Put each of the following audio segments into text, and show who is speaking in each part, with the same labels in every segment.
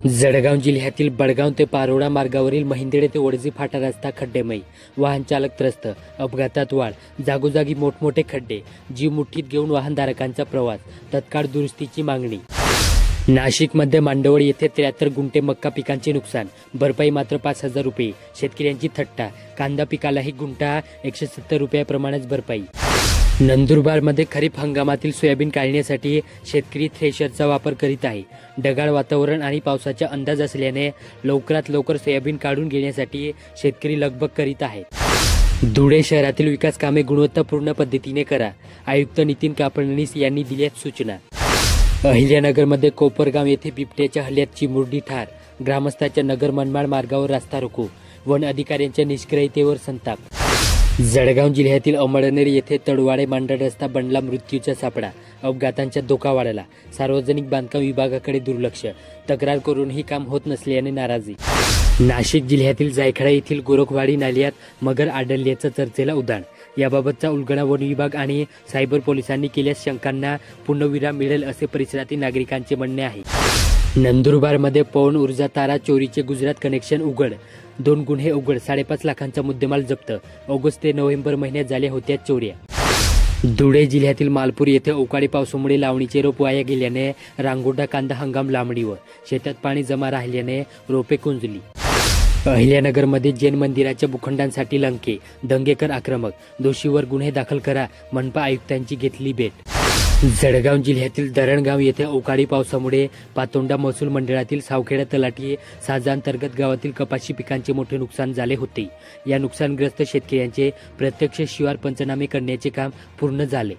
Speaker 1: जळगाव जिल्ह्यातील बडगाव ते पारोळा मार्गावरील महिंदळे ते वडजी फाटा रस्ता खड्डेमय, वाहन चालक त्रस्त, अपघातात वाढ, जागोजागी मोठमोठे खड्डे, जीव मुठीत घेऊन वाहनधारकांचा प्रवास, तत्काळ दुरुस्तीची मागणी। नाशिकमध्ये मांडवळ येथे 73 गुंठे मक्का पिकांचे नुकसान, भरपाई मात्र 5,000 रुपये, शेतकऱ्यांची थट्टा। कांदा पिकालाही गुंठा 170 रुपयाप्रमाणेच भरपाई। नंदुरबारमध्ये खरीप हंगामातील सोयाबीन काढण्यासाठी शेतकरी थ्रेशरचा वापर करीत आहे। ढगाळ वातावरण आणि पावसाचा अंदाज असल्याने लवकरात लवकर सोयाबीन काढून घेण्यासाठी शेतकरी लगबग करीत आहेत। धुळे शहरातील विकास कामे गुणवत्तापूर्ण पद्धतीने करा, आयुक्त नितीन कापडणीस यांनी दिल्या सूचना। अहिल्यानगरमध्ये कोपरगाव येथे बिबट्याच्या हल्ल्यात चिमुरडी ठार, ग्रामस्थांच्या नगर मनमाड मार्गावर रास्ता रोको, वन अधिकाऱ्यांच्या निष्क्रियतेवर संताप। जळगाव जिल्ह्यातील अमळनेर येथे तडवाडे मांडळ रस्ता बनला मृत्यूचा सापळा, अपघातांचा धोका वाढला, सार्वजनिक बांधकाम विभागाकडे दुर्लक्ष, तक्रार करूनही काम होत नसल्याने नाराजी। नाशिक जिल्ह्यातील जायखळा येथील गोरखवाडी नाल्यात मगर आढळल्याचं चर्चेला उधाण, याबाबतचा उलगडा वन विभाग आणि सायबर पोलिसांनी केल्यास शंकांना पूर्णविराम मिळेल असे परिसरातील नागरिकांचे म्हणणे आहे। नंदुरबारमध्ये पवन ऊर्जा तारा चोरीचे गुजरात कनेक्शन उघड, 2 गुन्हे उघड, 5.5 लाखांचा मुद्देमाल जप्त, ऑगस्ट ते नोव्हेंबर महिन्यात झाल्या होत्या चोऱ्या। धुळे जिल्ह्यातील मालपूर येथे अवकाळी पावसामुळे लावणीचे रोप वाया गेल्याने रांगोडा कांदा हंगाम लांबणीवर, शेतात पाणी जमा राहिल्याने रोपे कुंजली। अहिल्यानगरमध्ये जैन मंदिराच्या भूखंडांसाठी लंके, दंगेकर आक्रमक, दोषीवर गुन्हे दाखल करा, मनपा आयुक्तांची घेतली भेट। जळगाव जिल्ह्यातील धरणगाव येथे अवकाळी पावसामुळे पातोंडा महसूल मंडळातील सावखेडा तलाठी साजा अंतर्गत गावातील कपाशी पिकांचे मोठे नुकसान झाले होते। या नुकसानग्रस्त शेतकऱ्यांचे प्रत्यक्ष शिवार पंचनामे करण्याचे काम पूर्ण झाले।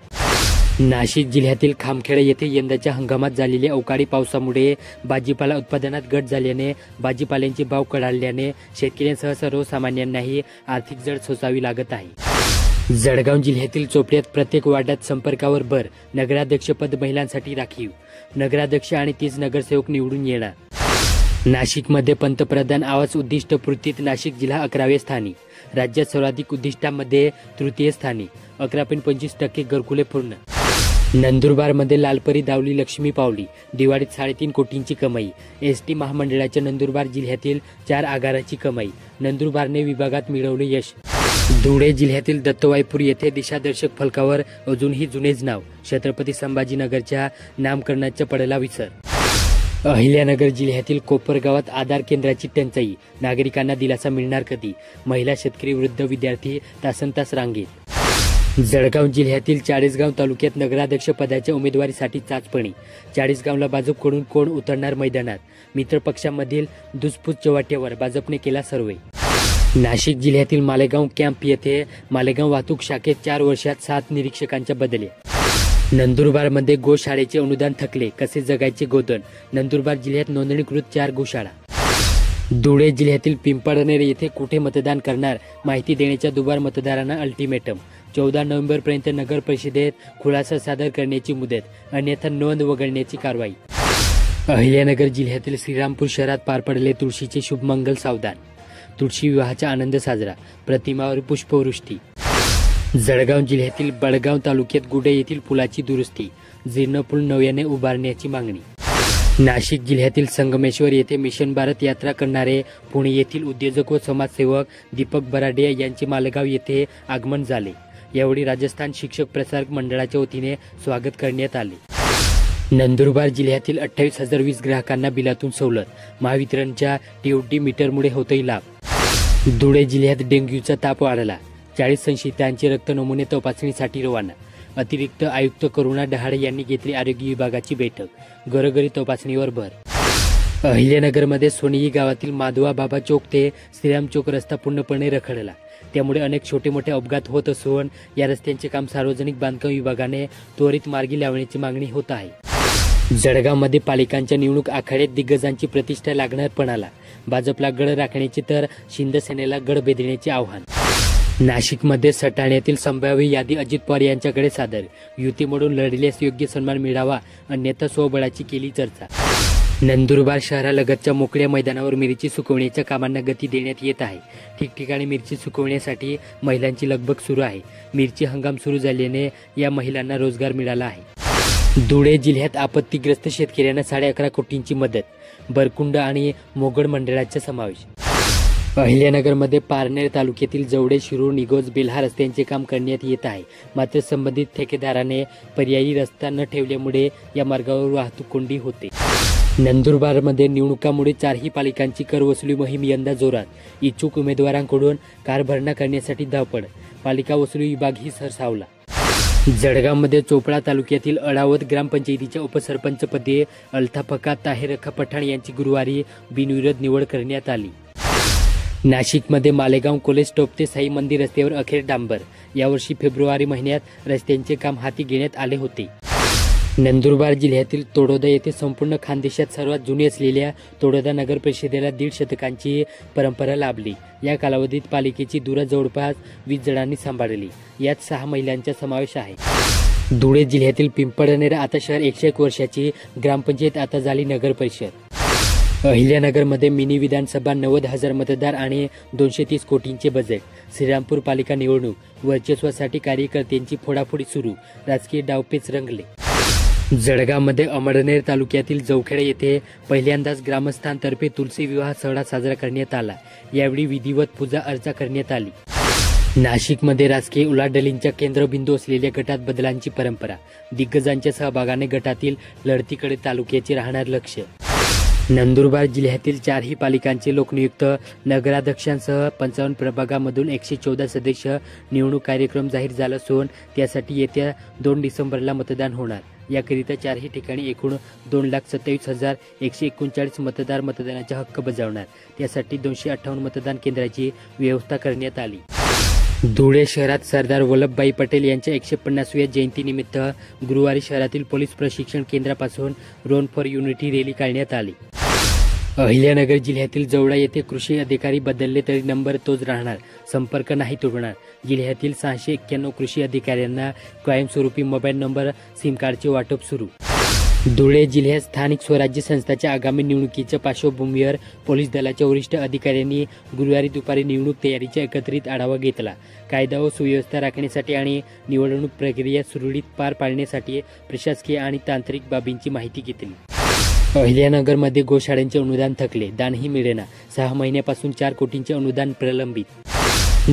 Speaker 1: नाशिक जिल्ह्यातील खामखेडा येथे यंदाच्या हंगामात झालेल्या अवकाळी पावसामुळे भाजीपाला उत्पादनात घट झाल्याने भाजीपाल्यांचे भाव कडाडल्याने शेतकऱ्यांसह सर्वसामान्यांनाही आर्थिक झळ सोसावी लागत आहे। जळगाव जिल्ह्यातील चोपड्यात प्रत्येक वार्डात संपर्कावर भर, नगराध्यक्षपद महिलांसाठी राखीव, नगराध्यक्ष आणि 30 नगरसेवक निवडून येणार। नाशिकमध्ये पंतप्रधान आवास उद्दिष्ट पूर्तीत नाशिक जिल्हा 11व्या स्थानी, राज्यात सर्वाधिक उद्दिष्टांमध्ये तृतीय स्थानी, 11.25% घरकुले पूर्ण। नंदुरबारमध्ये लालपरी दावली लक्ष्मी पावली, दिवाळीत 3.5 कोटींची कमाई, एसटी महामंडळाच्या नंदुरबार जिल्ह्यातील 4 आगाराची कमाई, नंदुरबारने विभागात मिळवले यश। धुळे जिल्ह्यातील दत्तवायपूर येथे दिशादर्शक फलकावर अजूनही जुनेच नाव, छत्रपती संभाजीनगरच्या नामकरणाचा पडला विसर। अहिल्यानगर जिल्ह्यातील कोपरगावात आधार केंद्राची टंचाई, नागरिकांना दिलासा मिळणार कधी, महिला शेतकरी वृद्ध विद्यार्थी तासनतास रांगेत। जळगाव जिल्ह्यातील चाळीसगाव तालुक्यात नगराध्यक्ष पदाच्या उमेदवारीसाठी चाचपणी, चाळीसगावला भाजपकडून कोण उतरणार मैदानात, मित्रपक्षांमधील धुसफूस चव्हाट्यावर भाजपने केला सर्वे। नाशिक जिल्ह्यातील मालेगाव कॅम्प येथे मालेगाव वाहतूक शाखेत 4 वर्षात 7 निरीक्षकांच्या बदल्या। नंदुरबारमध्ये गोशाळेचे अनुदान थकले, कसे जगायचे गोधन, नंदुरबार जिल्ह्यात नोंदणीकृत 4 गोशाळा। धुळे जिल्ह्यातील पिंपळनेर येथे कुठे मतदान करणार, माहिती देण्याच्या दुबार मतदारांना अल्टिमेटम, 14 नोव्हेंबरपर्यंत नगर परिषदेत खुलासा सादर करण्याची मुदत, अन्यथा नोंद वगळण्याची कारवाई। अहिल्यानगर जिल्ह्यातील श्रीरामपूर शहरात पार पडले तुळशीचे शुभमंगल सावधान, तुळशी विवाहाचा आनंद साजरा, प्रतिमावर पुष्पवृष्टी। जळगाव जिल्ह्यातील बडगाव तालुक्यात गुडे येथील पुलाची दुरुस्ती, जीर्ण पूल नव्याने उभारण्याची मागणी। नाशिक जिल्ह्यातील संगमेश्वर येथे मिशन भारत यात्रा करणारे पुणे येथील उद्योजक व समाजसेवक दीपक बराडे यांचे मालेगाव येथे आगमन झाले। यावेळी राजस्थान शिक्षक प्रसारक मंडळाच्या वतीने स्वागत करण्यात आले। नंदुरबार जिल्ह्यातील 28,020 ग्राहकांना बिलातून सवलत, महावितरणच्या टीओटी मीटरमुळे होतोय लाभ। धुळे जिल्ह्यात डेंग्यूचा ताप वाढला, 40 संशयितांचे रक्त नमुने तपासणीसाठी रवाना, अतिरिक्त आयुक्त करुणा डहाळे यांनी घेतली आरोग्य विभागाची बैठक, घरोघरी तपासणीवर भर। अहिल्यानगरमध्ये सोनिई गावातील माधवा बाबा चौक ते श्रीराम चौक रस्ता पूर्णपणे रखडला, त्यामुळे अनेक छोटे मोठे अपघात होत असून या रस्त्यांचे काम सार्वजनिक बांधकाम विभागाने त्वरित मार्गी लावण्याची मागणी होत आहे। जळगावमध्ये पालिकांच्या निवडणूक आखाड्यात दिग्गजांची प्रतिष्ठा लागणार पणाला, भाजपला गड राखण्याचे तर शिंदेसेनेला गड बेधण्याचे आव्हान। नाशिकमध्ये सटाण्यातील संभाव्य यादी अजित पवार यांच्याकडे सादर, युतीमधून लढल्यास योग्य सन्मान मिळावा, अन्यथा स्वबळाची केली चर्चा। नंदुरबार शहरालगतच्या मोकळ्या मैदानावर मिरची सुकवण्याच्या कामांना गती देण्यात येत आहे। ठिकठिकाणी मिरची सुकवण्यासाठी महिलांची लगबग सुरू आहे। मिरची हंगाम सुरू झाल्याने या महिलांना रोजगार मिळाला आहे। धुळे जिल्ह्यात आपत्तीग्रस्त शेतकऱ्यांना 11.5 कोटींची मदत, बरकुंड आणि मोगड मंडळाचा समावेश. अहिल्यानगरमध्ये पारनेर तालुक्यातील जवडे, शिरूर, निगोज, बेल्हा रस्त्यांचे काम करण्यात येत आहे. मात्र संबंधित ठेकेदाराने पर्यायी रस्ता न ठेवल्यामुळे या मार्गावर वाहतूक कोंडी होते. नंदुरबारमध्ये निवडणुकामुळे चारही पालिकांची कर वसुली मोहीम यंदा जोरात. इच्छुक उमेदवारांकडून कार भरणा करण्यासाठी धावपळ. पालिका वसुली विभागही सरसावला. जळगावमध्ये चोपडा तालुक्यातील अडावत ग्रामपंचायतीच्या उपसरपंचपदी अल्ताफका ताहेर पठाण यांची गुरुवारी बिनविरोध निवड करण्यात आली. नाशिकमध्ये मालेगाव कॉलेज टॉप ते साई मंदिर रस्त्यावर अखेर डांबर. यावर्षी फेब्रुवारी महिन्यात रस्त्यांचे काम हाती घेण्यात आले होते. नंदुरबार जिल्ह्यातील तोडोदा येथे संपूर्ण खानदेशात सर्वात जुनी असलेल्या तोडोदा नगर परिषदेला 1.5 शतकांची परंपरा लाभली. या कालावधीत पालिकेची धुरा जवळपास 20 जणांनी सांभाळली. यात 6 महिलांचा समावेश आहे. धुळे जिल्ह्यातील पिंपळनेर आता शहर 101 वर्षाची ग्रामपंचायत आता झाली नगर परिषद. अहिल्यानगरमध्ये मिनी विधानसभा 90,000 मतदार आणि 230 कोटींचे बजेट. श्रीरामपूर पालिका निवडणूक वर्चस्वासाठी कार्यकर्त्यांची फोडाफोडी सुरू. राजकीय डावपेच रंगले. जळगावमध्ये अमळनेर तालुक्यातील जवखेडा येथे पहिल्यांदाच ग्रामस्थांतर्फे तुलसी विवाह सोहळा साजरा करण्यात आला. यावेळी विधिवत पूजा अर्चा करण्यात आली. नाशिकमध्ये राजकीय उलाढालींच्या केंद्रबिंदू असलेल्या गटात बदलांची परंपरा. दिग्गजांच्या सहभागाने गटातील लढतीकडे तालुक्याचे राहणार लक्ष. नंदुरबार जिल्ह्यातील 4ही पालिकांचे लोकनियुक्त नगराध्यक्षांसह 55 प्रभागामधून 114 सदस्य निवडणूक कार्यक्रम जाहीर झाला असून त्यासाठी येत्या 2 डिसेंबरला मतदान होणार. याकरिता 4ही ठिकाणी एकूण 2,27,139 मतदार मतदानाचा हक्क बजावणार. त्यासाठी 258 मतदान केंद्राची व्यवस्था करण्यात आली. धुळे शहरात सरदार वल्लभभाई पटेल यांच्या 150व्या जयंतीनिमित्त गुरुवारी शहरातील पोलीस प्रशिक्षण केंद्रापासून रन फॉर युनिटी रॅली काढण्यात आली. अहिल्यानगर जिल्ह्यातील जवडा येथे कृषी अधिकारी बदलले तरी नंबर तोच राहणार. संपर्क नाही तुटणार. जिल्ह्यातील 691 कृषी अधिकाऱ्यांना कायमस्वरूपी मोबाईल नंबर सिम कार्डचे वाटप सुरू. धुळे जिल्ह्यात स्थानिक स्वराज्य संस्थांच्या आगामी निवडणुकीच्या पार्श्वभूमीवर पोलीस दलाच्या वरिष्ठ अधिकाऱ्यांनी गुरुवारी दुपारी निवडणूक तयारीचा एकत्रित आढावा घेतला. कायदा व सुव्यवस्था राखण्यासाठी आणि निवडणूक प्रक्रिया सुरळीत पार पाडण्यासाठी प्रशासकीय आणि तांत्रिक बाबींची माहिती घेतली. अहिल्यानगरमध्ये गोशाळांचे अनुदान थकले. दानही मिळेना. 6 महिन्यापासून 4 कोटींचे अनुदान प्रलंबित.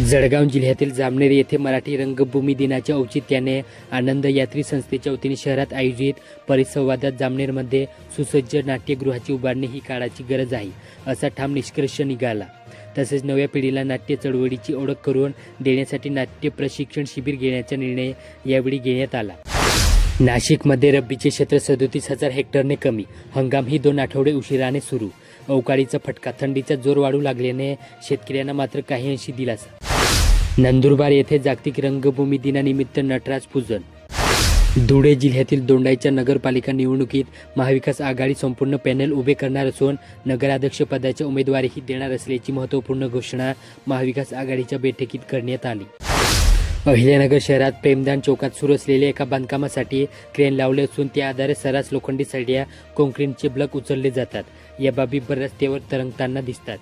Speaker 1: जळगाव जिल्ह्यातील जामनेर येथे मराठी रंगभूमी दिनाच्या औचित्याने आनंद यात्री संस्थेच्या वतीने शहरात आयोजित परिसंवादात जामनेरमध्ये सुसज्ज नाट्यगृहाची उभारणी ही काळाची गरज आहे असा ठाम निष्कर्ष निघाला. तसेच नव्या पिढीला नाट्य चळवळीची ओळख करून देण्यासाठी नाट्य प्रशिक्षण शिबिर घेण्याचा निर्णय यावेळी घेण्यात आला. नाशिकमध्ये रब्बीचे क्षेत्र 37,000 हेक्टरने कमी. हंगाम ही 2 आठवडे उशिराने सुरू. अवकाळीचा फटका. थंडीचा जोर वाढू लागल्याने शेतकऱ्यांना मात्र काही अंशी दिलासा. नंदुरबार येथे जागतिक रंगभूमी दिनानिमित्त नटराज पूजन. धुळे जिल्ह्यातील दोंडाईच्या नगरपालिका निवडणुकीत महाविकास आघाडी संपूर्ण पॅनल उभे करणार असून नगराध्यक्षपदाचे उमेदवारीही देणार असल्याची महत्त्वपूर्ण घोषणा महाविकास आघाडीच्या बैठकीत करण्यात आली. अहिल्यानगर शहरात प्रेमदान चौकात सुरू असलेल्या एका बांधकामासाठी क्रेन लावले असून त्या आधारे सर्रास लोखंडी सळ्या काँक्रीटचे ब्लॉक उचलले जातात. या बाबी रस्त्यावर तरंगताना दिसतात.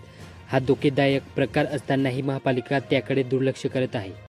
Speaker 1: हा धोकेदायक प्रकार असतानाही महापालिका त्याकडे दुर्लक्ष करत आहे.